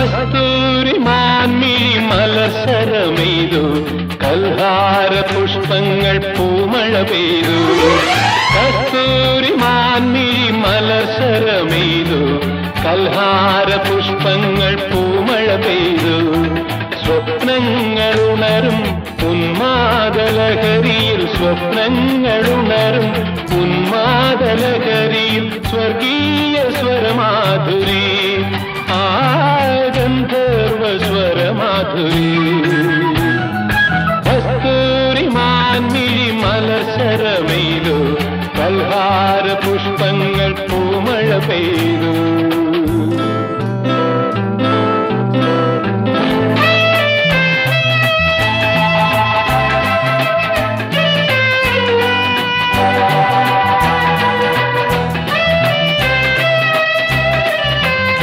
കസ്തൂരി മാൻമിഴി മലസരമെയ്തു, കൽഹാര പുഷ്പങ്ങൾ പൂമഴ പെയ്തു. കസ്തൂരി മാൻമിഴി മലസരമെയ്തു, കൽഹാര പുഷ്പങ്ങൾ പൂമഴ പെയ്തു. സ്വപ്നങ്ങളുണരും ഉന്മാദലഹരിയിൽ, സ്വപ്നങ്ങളുണരും ഉന്മാദലഹരിയിൽ സ്വർഗീയ സ്വരമാധുരി.